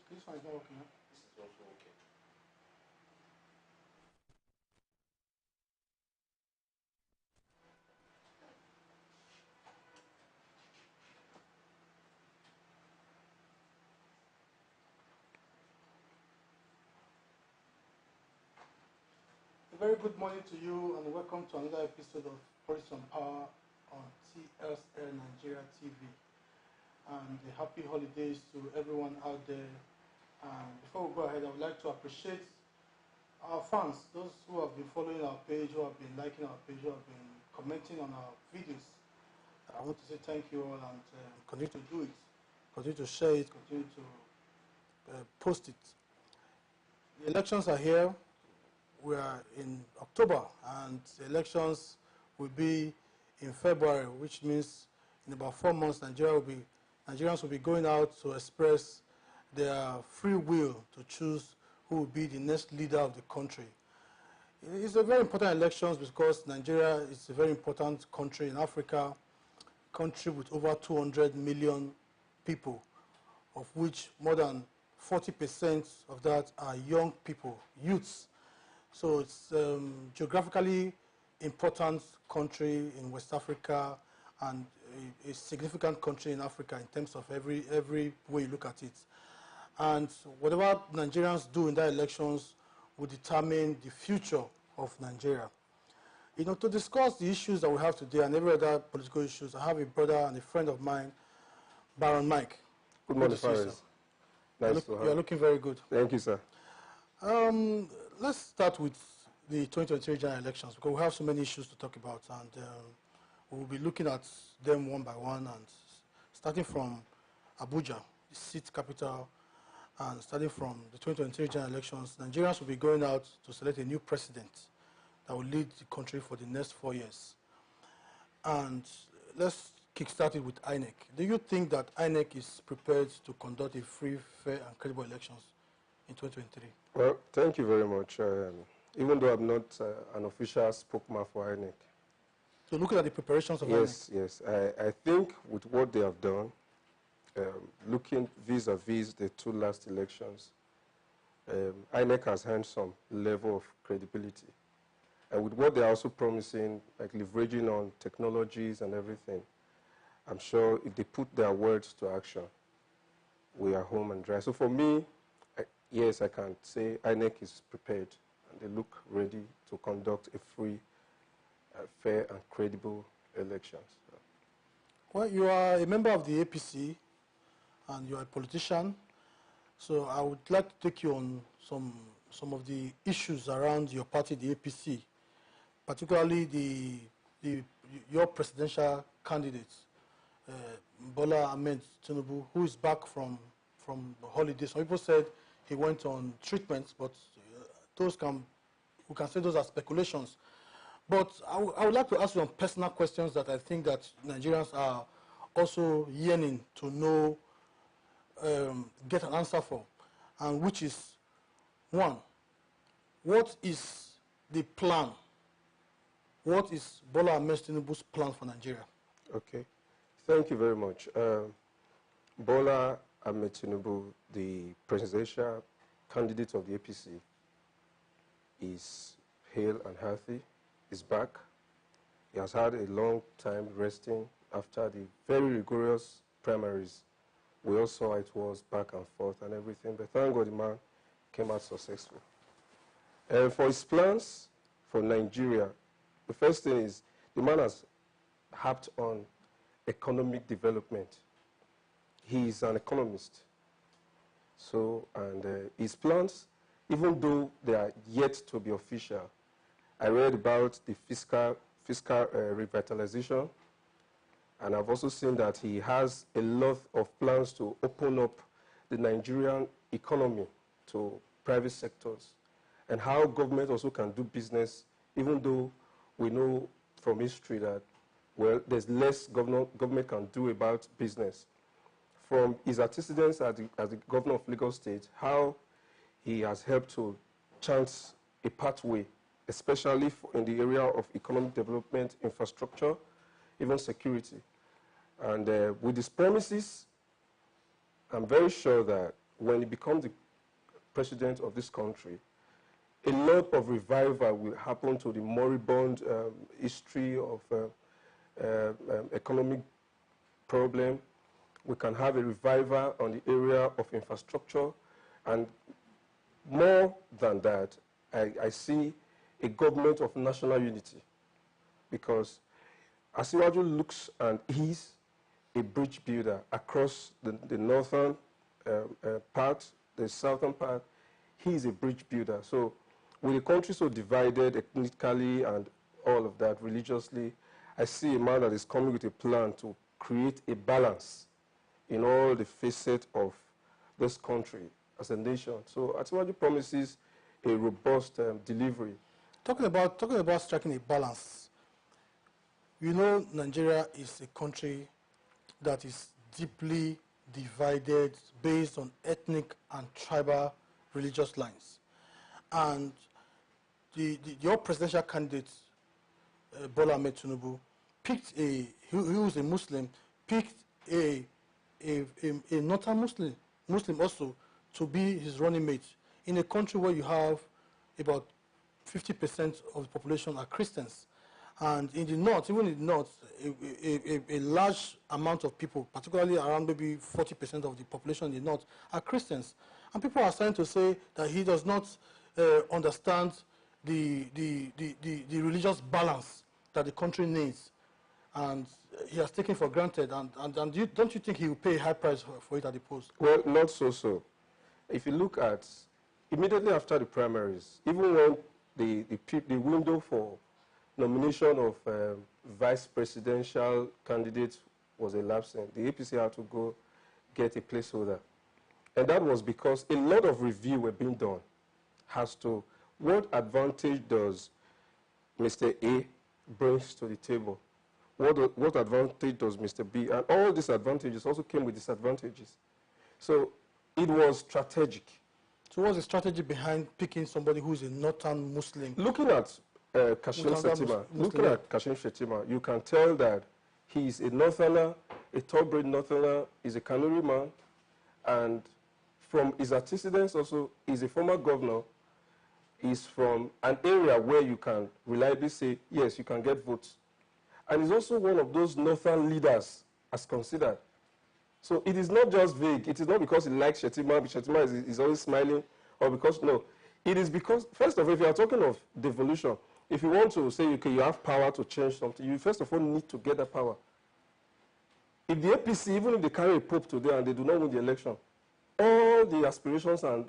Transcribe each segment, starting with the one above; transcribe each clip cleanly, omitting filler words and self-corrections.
This one is not working, huh? This is also okay. A very good morning to you and welcome to another episode of Politics on Power on TSLNIGERIA TV. And happy holidays to everyone out there. And before we go ahead, I would like to appreciate our fans, those who have been following our page, who have been liking our page, who have been commenting on our videos. I want to say thank you all and continue to do it, continue to share it, continue to post it. The elections are here. We are in October and the elections will be in February, which means in about 4 months Nigerians will be going out to express their free will to choose who will be the next leader of the country. It's a very important elections because Nigeria is a very important country in Africa, a country with over 200 million people, of which more than 40% of that are young people, youths. So it's geographically important country in West Africa and a significant country in Africa in terms of every way you look at it. And whatever Nigerians do in that elections will determine the future of Nigeria. You know, to discuss the issues that we have today and every other political issues, I have a brother and a friend of mine, Baron Mike. Good morning, Faris. Nice to have you. You're looking very good. Thank you, sir. Let's start with the 2023 general elections because we have so many issues to talk about, and we'll be looking at them one by one, and starting from Abuja, the seat capital, and starting from the 2023 general elections, Nigerians will be going out to select a new president that will lead the country for the next 4 years. And let's kickstart it with INEC. Do you think that INEC is prepared to conduct a free, fair, and credible elections in 2023? Well, thank you very much. Even though I'm not an official spokesman for INEC. So looking at the preparations of INEC? Yes. I think with what they have done, looking vis-a-vis the two last elections, INEC has earned some level of credibility. And with what they're also promising, like leveraging on technologies and everything, I'm sure if they put their words to action, we are home and dry. So for me, yes, I can say INEC is prepared and they look ready to conduct a free, fair and credible elections. Well, you are a member of the APC and you are a politician, so I would like to take you on some of the issues around your party, the APC, particularly your presidential candidate, Bola Ahmed Tinubu, who is back from holidays. Some people said he went on treatment, but we can say those are speculations. But I would like to ask you some personal questions that I think that Nigerians are also yearning to know, get an answer for, and which is, one, what is the plan? What is Bola Ahmed Tinubu's plan for Nigeria? Okay, thank you very much. Bola Ahmed Tinubu, the presidential candidate of the APC, is hale and healthy, is back. He has had a long time resting after the very rigorous primaries. We all saw it was back and forth and everything, but thank God the man came out successful. And for his plans for Nigeria, the first thing is the man has harped on economic development. He is an economist. So, and his plans, even though they are yet to be official, I read about the fiscal revitalization, and I've also seen that he has a lot of plans to open up the Nigerian economy to private sectors, and how government also can do business, even though we know from history that, well, there's less government can do about business. From his antecedents as the governor of Lagos State, how he has helped to chance a pathway, especially in the area of economic development, infrastructure, even security. And with these promises, I'm very sure that when he becomes the president of this country, a lot of revival will happen to the moribund history of economic problem. We can have a revival on the area of infrastructure, and more than that, I see a government of national unity, because Asiwaju looks and is a bridge builder across the northern part, the southern part. He is a bridge builder. So with the country so divided ethnically and all of that, religiously, I see a man that is coming with a plan to create a balance in all the facets of this country as a nation. So Asiwaju promises a robust delivery. Talking about striking a balance, you know, Nigeria is a country that is deeply divided based on ethnic and tribal religious lines. And your presidential candidate, Bola Ahmed Tinubu, picked he was a Muslim, picked a northern Muslim also to be his running mate in a country where you have about 50% of the population are Christians. And in the north, even in the north, a large amount of people, particularly around maybe 40% of the population in the north, are Christians. And people are starting to say that he does not understand the religious balance that the country needs. And he has taken for granted. And don't you think he will pay a high price for it at the polls? Well, not so. If you look at, immediately after the primaries, even when the window for nomination of vice presidential candidates was elapsing, the APC had to go get a placeholder. And that was because a lot of review were being done as to what advantage does Mr. A brings to the table? What advantage does Mr. B? And all these advantages also came with disadvantages. So it was strategic. So what's the strategy behind picking somebody who is a northern Muslim? Looking at Kashim Shettima, you can tell that he is a northerner, a top-bred northerner, he's a Kanuri man, and from his antecedents also, he's a former governor. He's from an area where you can reliably say, yes, you can get votes. And he's also one of those northern leaders as considered. So it is not just vague. It is not because he likes Shettima, Shettima is always smiling, or because, no. It is because, first of all, if you are talking of devolution, if you want to say, okay, you have power to change something, you first of all need to get that power. If the APC, even if they carry a pope today and they do not win the election, all the aspirations and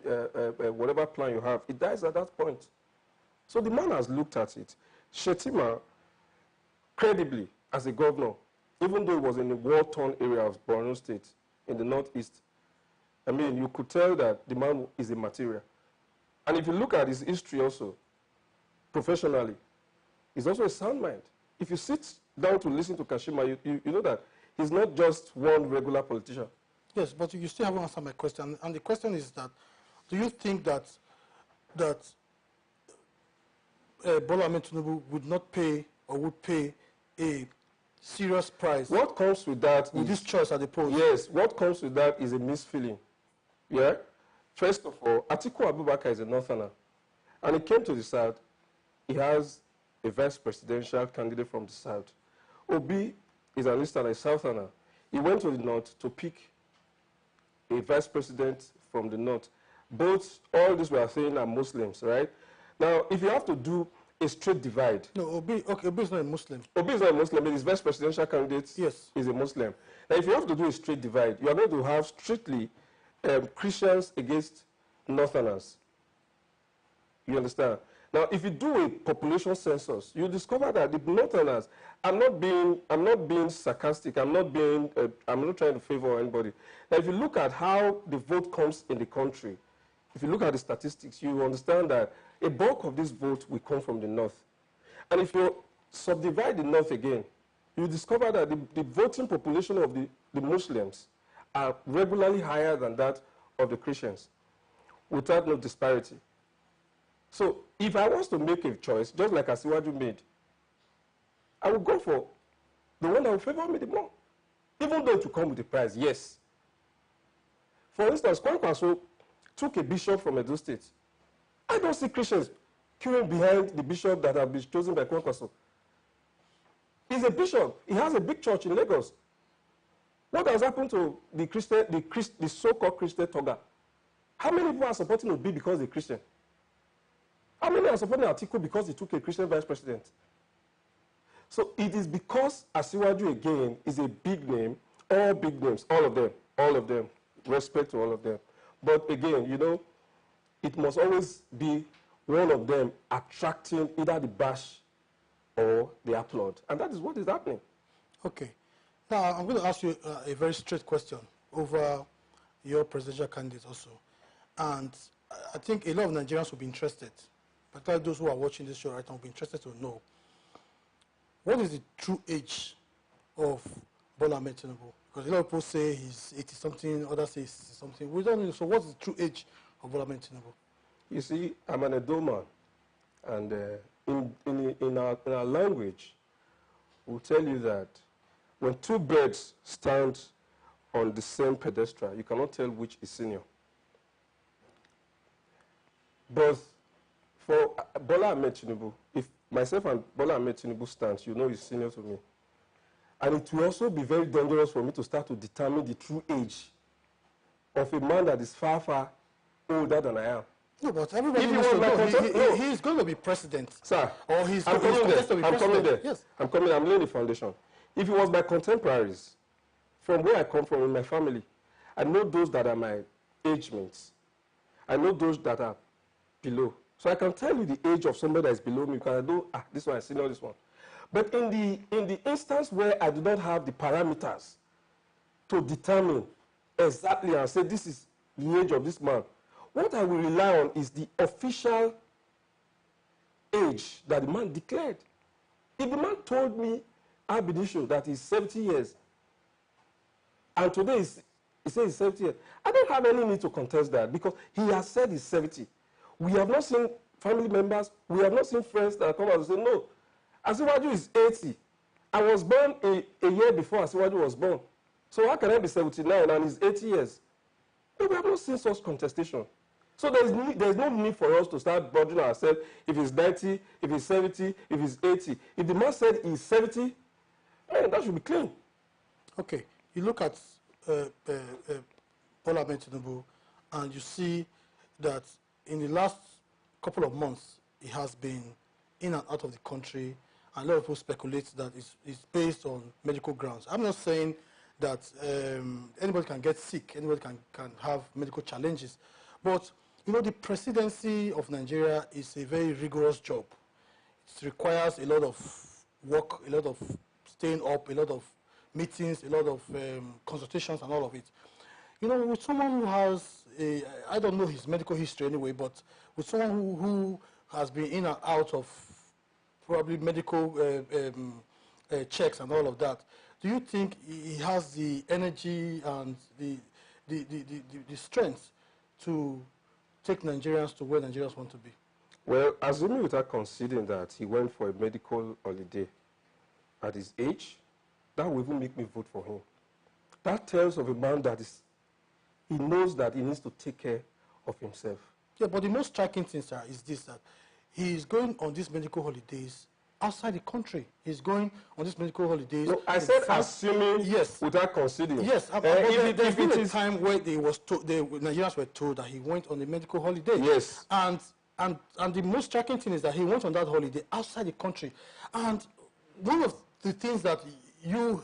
whatever plan you have, it dies at that point. So the man has looked at it. Shettima, credibly, as a governor, even though he was in a war-torn area of Borno State, in the northeast, I mean, you could tell that the man is a material. And if you look at his history also, professionally, he's also a sound mind. If you sit down to listen to Kashima, you know that he's not just one regular politician. Yes, but you still haven't answered my question. And the question is that, do you think that Bola Ahmed Tinubu would not pay or would pay a serious price? What comes with that with this choice at the polls? Yes, what comes with that is a misfeeling. Yeah? First of all, Atiku Abubakar is a northerner. And he came to the south. He has a vice presidential candidate from the south. Obi is an easterner, a southerner. He went to the north to pick a vice president from the north. Both, all this we are saying are Muslims, right? Now, if you have to do a straight divide. No, Obi is not a Muslim. Obi is not a Muslim, but his vice presidential candidate is a Muslim. Now, if you have to do a straight divide, you are going to have strictly Christians against northerners. You understand? Now, if you do a population census, you discover that the northerners, I'm not being sarcastic. I'm not trying to favor anybody. Now, if you look at how the vote comes in the country, if you look at the statistics, you understand that a bulk of this vote will come from the north. And if you subdivide the north again, you discover that the voting population of the Muslims are regularly higher than that of the Christians, without no disparity. So if I was to make a choice, just like Asiwaju made, I would go for the one that will favor me the more. Even though it will come with a price, yes. For instance, Kwankwaso took a bishop from Edo State. I don't see Christians queuing behind the bishop that have been chosen by Kwankwaso. He's a bishop. He has a big church in Lagos. What has happened to the so-called Christian Toga? How many people are supporting Obi because they're Christian? How many are supporting Atiku because he took a Christian vice president? So it is because Asiwaju again is a big name, all big names, all of them, respect to all of them. But again, you know, it must always be one of them attracting either the bash or the applaud. And that is what is happening. Okay. Now, I'm going to ask you a very straight question over your presidential candidate also. And I think a lot of Nigerians will be interested, particularly those who are watching this show right now will be interested to know, what is the true age of Bola Ahmed Tinubu? Because a lot of people say he's 80-something, others say 60-something. We don't know. So what's the true age of Bola Ahmed Tinubu? You see, I'm an Edo man, and in our language, we'll tell you that when two birds stand on the same pedestal, you cannot tell which is senior. But for Bola Ahmed Tinubu, if myself and Bola Ahmed Tinubu stand, you know he's senior to me. And it will also be very dangerous for me to start to determine the true age of a man that is far, far older than I am. No, but everybody knows he's going to be president. Sir, or he's I'm coming there. To be I'm coming there. Yes. I'm coming. I'm laying the foundation. If it was my contemporaries, from where I come from in my family, I know those that are my age mates. I know those that are below. So I can tell you the age of somebody that is below me because I know, this one, I senior this one. But in the instance where I do not have the parameters to determine exactly and say this is the age of this man, what I will rely on is the official age that the man declared. If the man told me, ab initio, that he's 70 years, and today he says he's 70 years, I don't have any need to contest that because he has said he's 70. We have not seen family members, we have not seen friends that come out and say, no, Asiwaju is 80. I was born a year before Asiwaju was born. So how can I be 79 and he's 80 years? No, we have not seen such contestation. So there's no need for us to start bothering ourselves if he's 90, if he's 70, if he's 80. If the man said he's 70, man, that should be clean. Okay. You look at Bola Ahmed Tinubu and you see that in the last couple of months, he has been in and out of the country, and a lot of people speculate that it's based on medical grounds. I'm not saying that anybody can get sick, anybody can have medical challenges, but you know, the presidency of Nigeria is a very rigorous job. It requires a lot of work, a lot of staying up, a lot of meetings, a lot of consultations and all of it. You know, with someone who has I don't know his medical history anyway, but with someone who has been in and out of probably medical checks and all of that, do you think he has the energy and the strength to take Nigerians to where Nigerians want to be? Well, assuming without considering that he went for a medical holiday at his age, that will even make me vote for him. That tells of a man that he knows that he needs to take care of himself. Yeah, but the most striking thing, sir, is this, that he is going on these medical holidays outside the country. He's going on these medical holidays. No, I said assuming, yes, without considering. Yes, there's been a time where the Nigerians were told that he went on a medical holiday. Yes. And the most striking thing is that he went on that holiday outside the country. And one of the things that you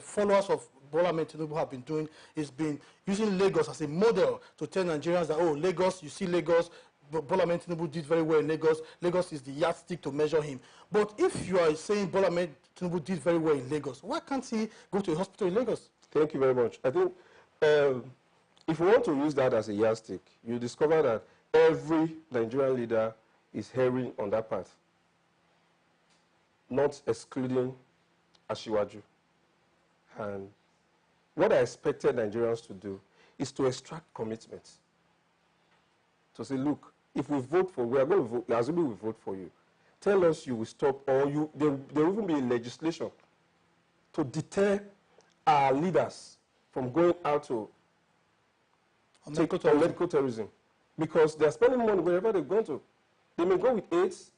followers of Bola Ahmed Tinubu have been doing is been using Lagos as a model to tell Nigerians that, oh, Lagos, you see Lagos, Bola Ahmed Tinubu did very well in Lagos. Lagos is the yardstick to measure him. But if you are saying Bola Ahmed Tinubu did very well in Lagos, why can't he go to a hospital in Lagos? Thank you very much. I think if you want to use that as a yardstick, you discover that every Nigerian leader is erring on that path, not excluding Asiwaju. And what I expected Nigerians to do is to extract commitments. To say, look, if we vote for, we are going to vote, assuming we vote for you, tell us you will stop, or there will even be legislation to deter our leaders from going out to on medical terrorism, because they are spending money wherever they're going to. They may go with AIDS.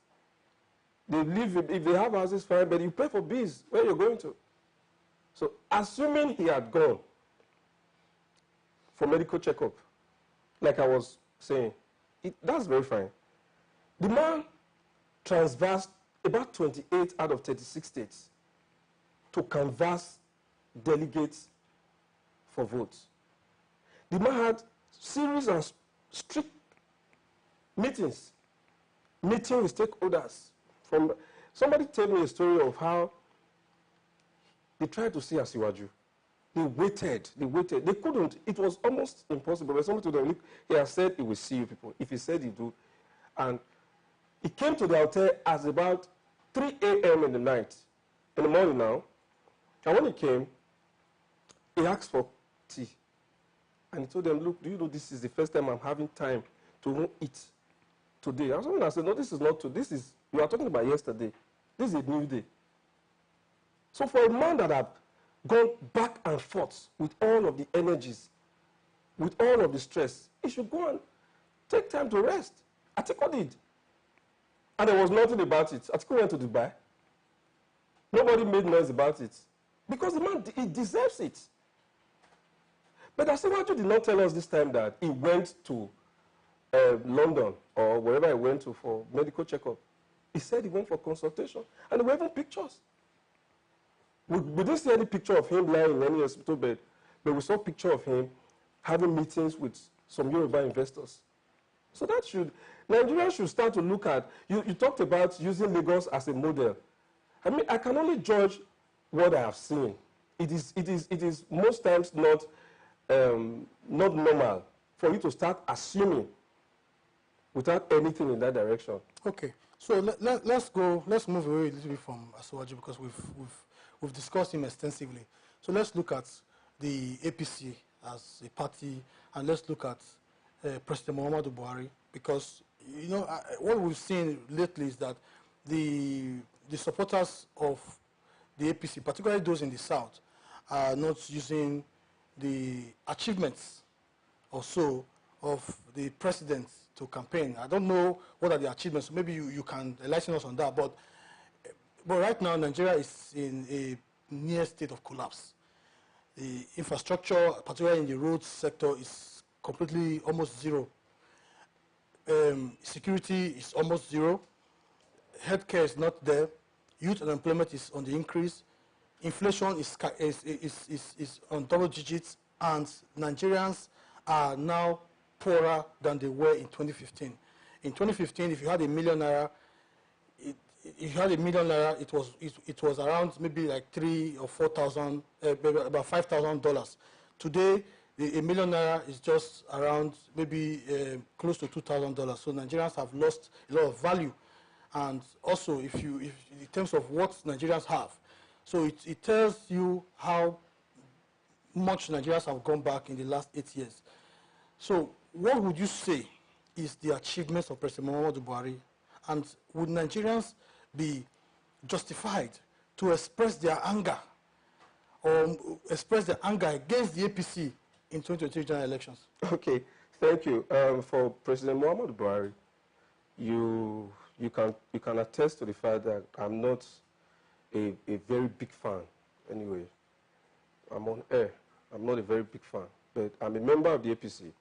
They live, if they have houses, fine, but you pay for bills where you're going to. So assuming he had gone for medical checkup, like I was saying, that's very fine. The man transversed about 28 out of 36 states to canvass delegates for votes. The man had series of strict meetings, meeting with stakeholders. Somebody told me a story of how they tried to see Asiwaju. They waited. They couldn't. It was almost impossible. But somebody told them, look, he has said he will see you people. If he said he do. And he came to the hotel at about 3 a.m. in the morning now. And when he came, he asked for tea. And he told them, look, do you know this is the first time I'm having time to eat today? I said, no, this is not today. You are talking about yesterday. This is a new day. So for a man that had gone back and forth with all of the energies, with all of the stress, he should go and take time to rest. Atiku did. And there was nothing about it. Atiku went to Dubai. Nobody made noise about it. Because the man, he deserves it. But Asiwaju did not tell us this time that he went to London or wherever he went to for medical checkup. He said he went for consultation. And there were even pictures. We didn't see any picture of him lying in any hospital bed, but we saw a picture of him having meetings with some Yoruba investors. So Nigeria should start to look at, you talked about using Lagos as a model. I mean, I can only judge what I have seen. It is most times not normal for you to start assuming without anything in that direction. Okay, so let's move away a little bit from Asiwaju because we've discussed him extensively. So let's look at the APC as a party, and let's look at President Muhammadu Buhari, because what we've seen lately is that the supporters of the APC, particularly those in the south, are not using the achievements or so of the president to campaign. I don't know what are the achievements. Maybe you can enlighten us on that. But right now, Nigeria is in a near state of collapse. The infrastructure, particularly in the roads sector, is completely almost zero. Security is almost zero. Healthcare is not there. Youth unemployment is on the increase. Inflation is on double digits, and Nigerians are now poorer than they were in 2015. In 2015, if you had $1 million, it was around maybe like $3,000 or $4,000, about $5,000. Today, $1 million is just around maybe close to $2,000. So Nigerians have lost a lot of value, and also if in terms of what Nigerians have, so it tells you how much Nigerians have gone back in the last 8 years. So what would you say is the achievements of President Muhammadu Buhari, and would Nigerians be justified to express their anger or express their anger against the APC in 2023 general elections? Okay, thank you. For President Muhammadu Buhari, you can attest to the fact that I'm not a very big fan. Anyway, I'm on air. I'm not a very big fan, but I'm a member of the APC.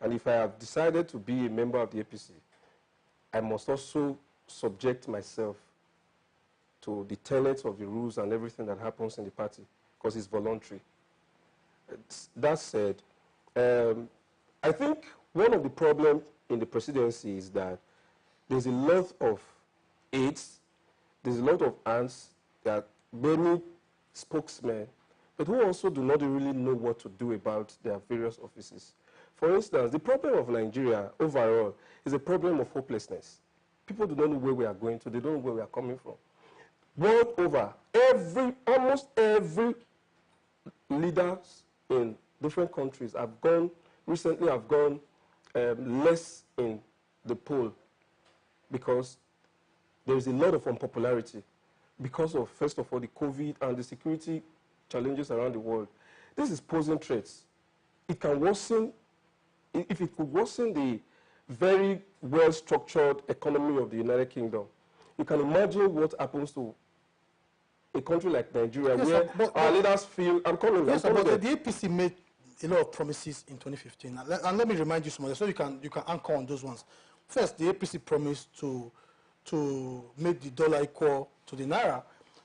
And if I have decided to be a member of the APC, I must also subject myself to the tenets of the rules and everything that happens in the party, because it's voluntary. That said, I think one of the problems in the presidency is that there's a lot of aides, there's a lot of ants that many spokesmen, but who also do not really know what to do about their various offices. For instance, the problem of Nigeria overall is a problem of hopelessness. People do not know where we are going to. They don't know where we are coming from. World over, almost every leaders in different countries recently have gone less in the poll because there is a lot of unpopularity because of, first of all, the COVID and the security challenges around the world. This is posing threats. It can worsen if it could worsen the very well-structured economy of the United Kingdom, you can imagine what happens to a country like Nigeria, yes, where our leaders feel, I'm coming. Yes, but the APC made a lot of promises in 2015. And let me remind you some of them, so you can anchor on those ones. First, the APC promised to make the dollar equal to the naira.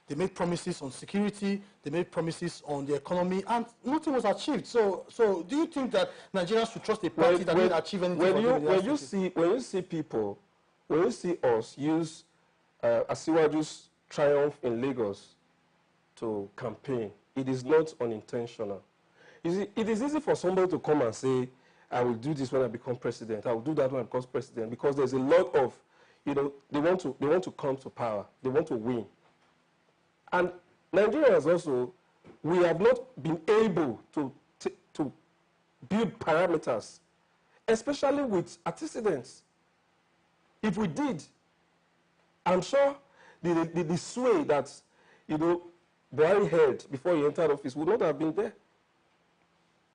They made promises on security. They made promises on the economy, and nothing was achieved. So do you think that Nigerians should trust a party that didn't achieve anything? When you see people, when you see us use Asiwaju's triumph in Lagos to campaign, it is not unintentional. You see, it is easy for somebody to come and say, I will do this when I become president, I will do that when I become president, because there's a lot of, you know, they want to come to power, they want to win. And Nigerians also, we have not been able to build parameters, especially with antecedents. If we did, I'm sure the sway that, you know, Buhari had before he entered office would not have been there.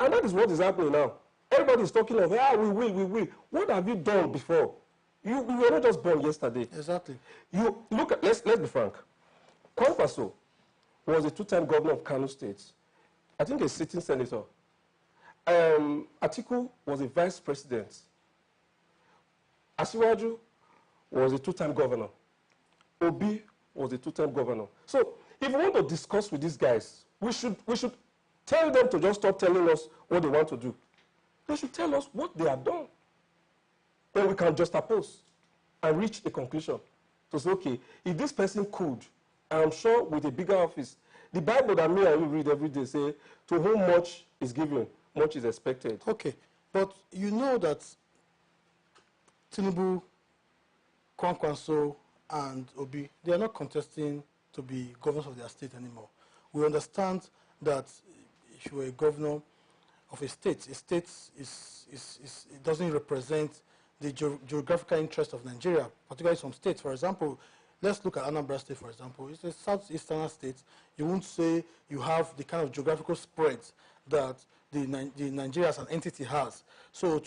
And that is what is happening now. Everybody is talking of, we will. What have you done before? You were not just born yesterday. Exactly. You look at, let's be frank. Kwankwaso was a two-time governor of Kano State. I think a sitting senator. Atiku was a vice president. Asiwaju was a two-time governor. Obi was a two-time governor. So if we want to discuss with these guys, we should tell them to just stop telling us what they want to do. They should tell us what they have done. Then we can juxtapose and reach a conclusion. To say, okay, if this person could, I'm sure with a bigger office, the Bible that me and you read every day say, to whom much is given, much is expected. Okay, but you know that Tinubu, Kwankwaso, and Obi, they are not contesting to be governors of their state anymore. We understand that if you are a governor of a state it doesn't represent the geographical interest of Nigeria, particularly some states. For example, let's look at Anambra State, for example. It's a southeastern state. You won't say you have the kind of geographical spread that the Nigeria as an entity has. So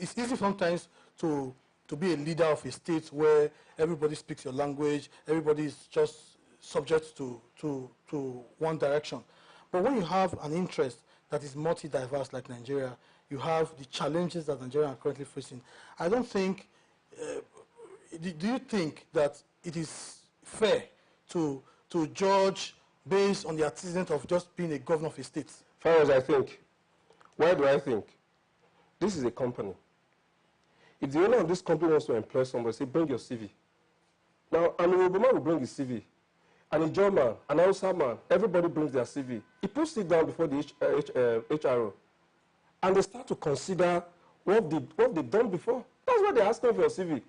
it's easy sometimes to be a leader of a state where everybody speaks your language, everybody is just subject to one direction. But when you have an interest that is multi-diverse like Nigeria, you have the challenges that Nigeria are currently facing. I don't think, do you think that it is fair to judge based on the antecedent of just being a governor of a state? Far as I think, why do I think? This is a company. If the owner of this company wants to employ somebody, say, bring your CV. Now, an Obama will bring his CV. And a German, an Hausa man, everybody brings their CV. He puts it down before the HRO. And they start to consider what they've done before. That's why they're asking for your CV.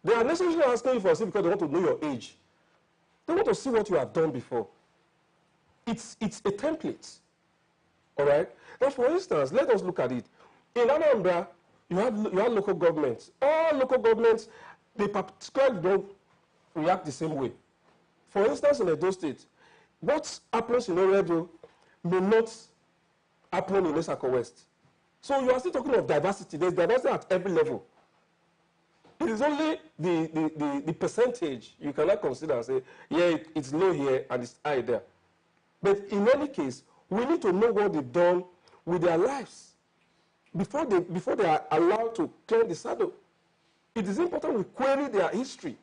They are necessarily asking you for a CV because they want to know your age. They want to see what you have done before. It's a template. All right? Now, for instance, let us look at it. In Anambra, you have local governments. All local governments, they particularly don't react the same way. For instance, in Edo State, what happens in Oredo may not happen in Esako West. So you are still talking of diversity. There's diversity at every level. It is only the percentage you cannot consider and say, yeah, it's low here and it's high there. But in any case, we need to know what they've done with their lives before they are allowed to claim the saddle. It is important we query their history.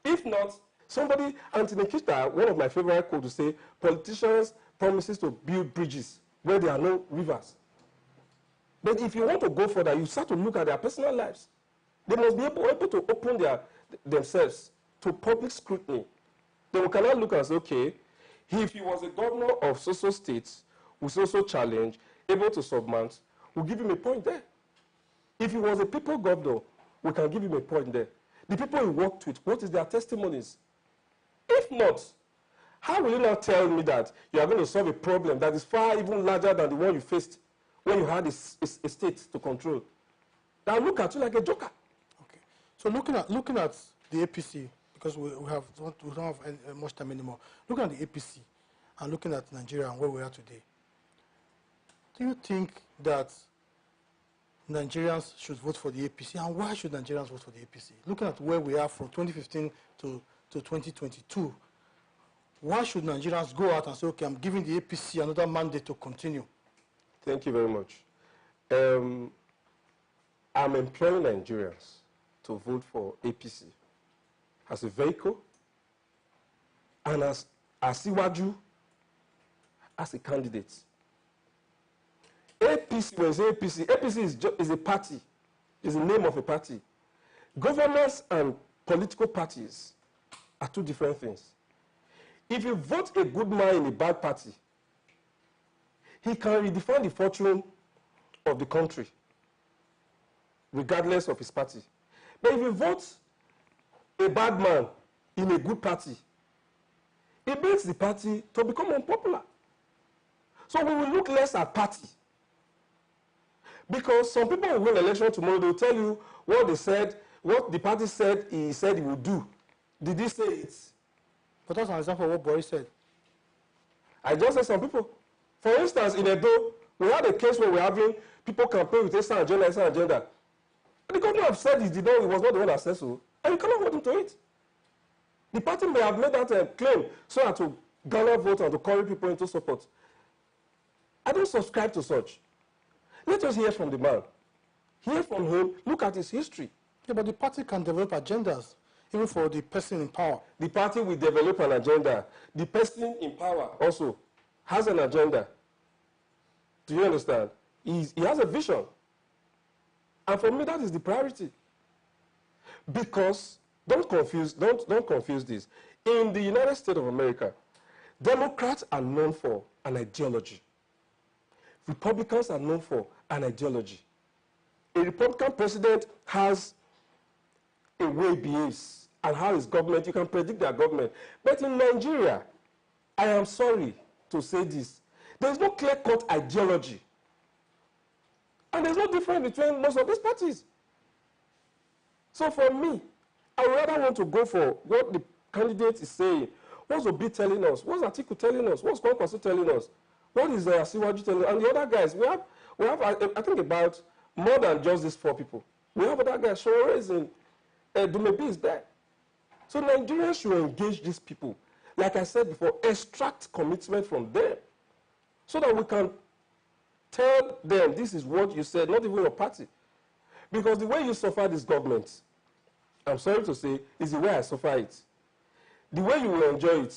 If not, somebody, Anthony Kita, one of my favorite quotes, to say, politicians promises to build bridges where there are no rivers. But if you want to go further, you start to look at their personal lives. They must be able to open themselves to public scrutiny. Then we cannot look and say, okay, if he was a governor of so-so states with so-so challenge, able to submount, we'll give him a point there. If he was a people governor, we can give him a point there. The people he worked with, what is their testimonies? If not, how will you now tell me that you are going to solve a problem that is far even larger than the one you faced when you had a state to control? Now look at you like a joker. Okay. So looking at the APC, because we don't have much time anymore, looking at the APC and looking at Nigeria and where we are today, Do you think that Nigerians should vote for the APC, and why should Nigerians vote for the APC? Looking at where we are from 2015 to 2022, why should Nigerians go out and say, okay, I'm giving the APC another mandate to continue? Thank you very much. I'm employing Nigerians to vote for APC as a vehicle and as Asiwaju as a candidate. APC, when you say APC, APC is a party, is the name of a party. Governance and political parties are two different things. If you vote a good man in a bad party, he can redefine the fortune of the country, regardless of his party. But if you vote a bad man in a good party, it makes the party to become unpopular. So we will look less at party. Because some people will win election tomorrow, they will tell you what they said, what the party said he would do. Did he say it? But that's an example of what Buhari said. I just said some people. For instance, in Edo, we had a case where we're having people campaign with a certain agenda. And the governor have said he was not the one that said so. And you cannot hold him to it. The party may have made that claim so as to garner votes and to carry people into support. I don't subscribe to such. Let us hear from the man. Hear from him, look at his history. Yeah, but the party can develop agendas, even for the person in power. The party will develop an agenda. The person in power also has an agenda. Do you understand? He has a vision. And for me, that is the priority. Because, don't confuse this. In the United States of America, Democrats are known for an ideology. Republicans are known for an ideology. A Republican president has a way he behaves and how his government, you can predict their government. But in Nigeria, I am sorry to say this, there is no clear-cut ideology. And there's no difference between most of these parties. So for me, I would rather want to go for what the candidate is saying. What's Obi telling us? What's Atiku telling us? What's Kwankwaso telling us? What is Asiwaju telling us? And the other guys, we have I think about more than just these four people. We have other guys. Shore is in, Dumebi is there. So Nigerians should engage these people. Like I said before, extract commitment from them so that we can tell them this is what you said, not even your party. Because the way you suffer this government, I'm sorry to say, is the way I suffer it. The way you will enjoy it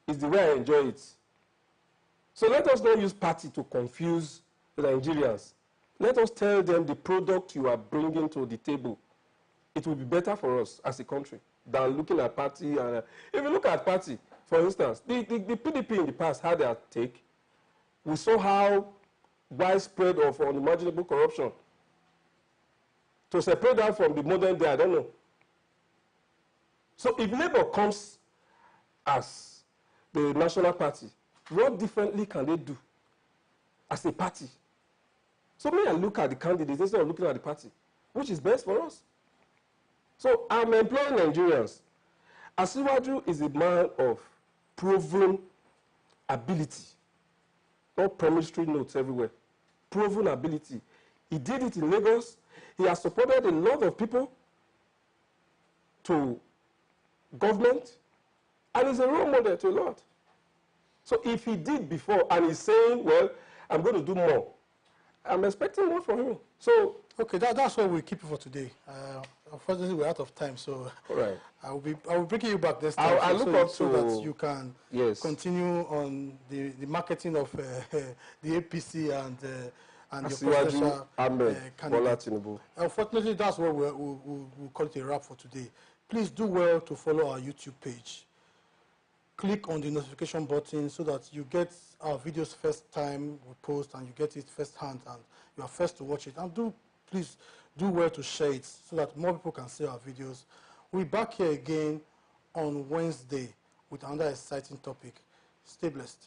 is the way I enjoy it. So let us not use party to confuse the Nigerians. Let us tell them the product you are bringing to the table. It will be better for us as a country than looking at party. And if you look at party, for instance, the PDP in the past had their take. We saw how widespread of unimaginable corruption. To separate that from the modern day, I don't know. So if Labour comes as the national party, what differently can they do as a party? So me, I look at the candidates instead of looking at the party, which is best for us. So I'm employing Nigerians. Asiwaju is a man of proven ability. Not promissory notes everywhere. Proven ability. He did it in Lagos. He has supported a lot of people to government. And he's a role model to a lot. So if he did before and he's saying, well, I'm going to do more, I'm expecting more from him. So okay, that's what we'll keep it for today. Unfortunately, we're out of time, so all right. I will be bringing you back this time. I'll look up so that you can continue on the marketing of the APC and your presidential candidate. Unfortunately, that's what we'll call it a wrap for today. Please do well to follow our YouTube page. Click on the notification button so that you get our videos first time we post and you get it first hand and you are first to watch it. And please do well to share it so that more people can see our videos. We'll be back here again on Wednesday with another exciting topic. Stay blessed.